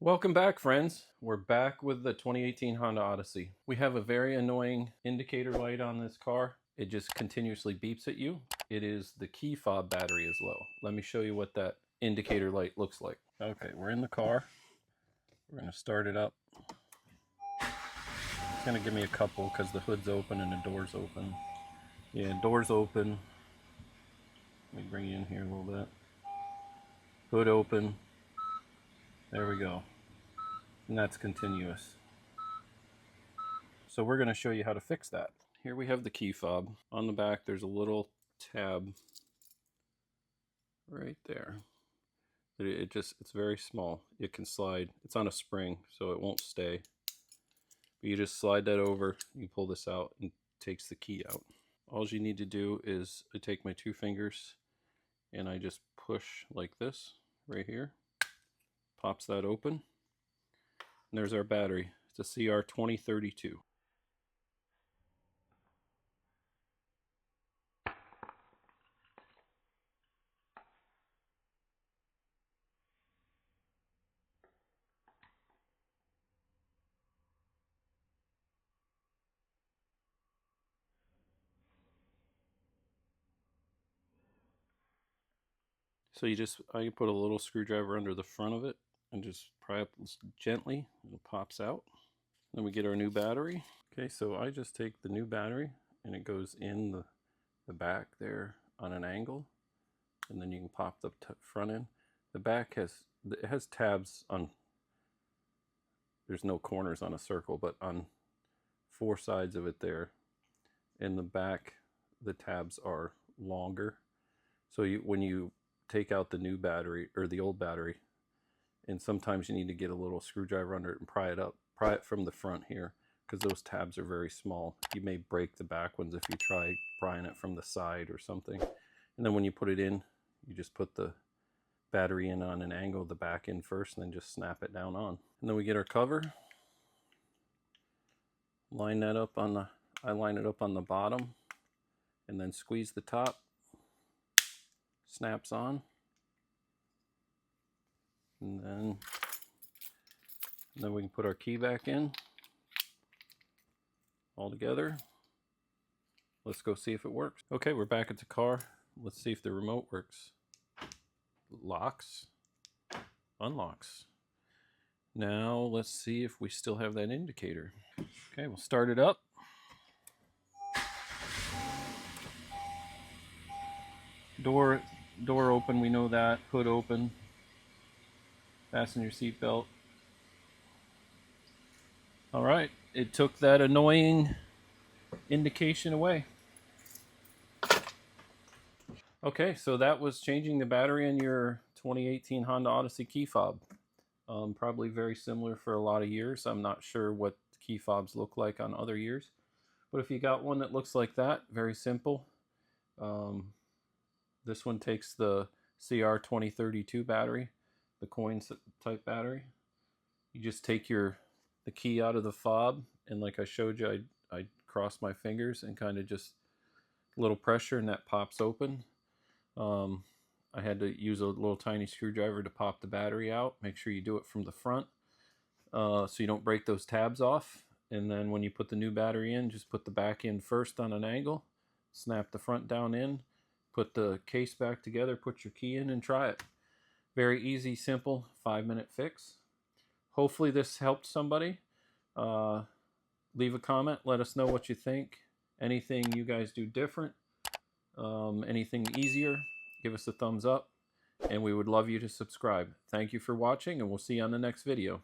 Welcome back, friends. We're back with the 2018 Honda Odyssey. We have a very annoying indicator light on this car. It just continuously beeps at you. It is the key fob battery is low. Let me show you what that indicator light looks like. Okay, we're in the car. We're going to start it up. It's going to give me a couple because the hood's open and the door's open. Yeah, door's open. Let me bring you in here a little bit. Hood open. There we go. And that's continuous. So we're going to show you how to fix that. Here we have the key fob. On the back there's a little tab right there. It's very small. It can slide. It's on a spring, so it won't stay. But you just slide that over, you pull this out, and it takes the key out. All you need to do is I take my two fingers and I just push like this right here. Pops that open. And there's our battery. It's a CR2032. So I put a little screwdriver under the front of it and just pry up gently. It pops out. Then we get our new battery. Okay, so I just take the new battery and it goes in the back there on an angle, and then you can pop the front in. The back has tabs on. There's no corners on a circle, but on four sides of it there. In the back, the tabs are longer. So when you take out the new battery or the old battery, and sometimes you need to get a little screwdriver under it and pry it from the front here, because those tabs are very small. You may break the back ones if you try prying it from the side or something. And then when you put it in, you just put the battery in on an angle, the back in first, and then just snap it down on. And then we get our cover. Line that up on the, I line it up on the bottom, and then squeeze the top. Snaps on. And then we can put our key back in all together. Let's go see if it works. Okay, we're back at the car. Let's see if the remote works. Locks, unlocks. Now let's see if we still have that indicator. Okay, we'll start it up. Door open, we know that. Hood open. Fasten your seatbelt. All right, it took that annoying indication away. Okay, so that was changing the battery in your 2018 Honda Odyssey key fob. Probably very similar for a lot of years. I'm not sure what key fobs look like on other years, but if you got one that looks like that, very simple. This one takes the CR2032 battery, the coin type battery. You just take the key out of the fob, and like I showed you, I cross my fingers and kind of just a little pressure, and that pops open. I had to use a little tiny screwdriver to pop the battery out. Make sure you do it from the front so you don't break those tabs off. And then when you put the new battery in, just put the back in first on an angle, snap the front down in, put the case back together, put your key in, and try it. Very easy, simple, 5-minute fix. Hopefully this helped somebody. Leave a comment, let us know what you think. Anything you guys do different, anything easier, give us a thumbs up, and we would love you to subscribe. Thank you for watching, and we'll see you on the next video.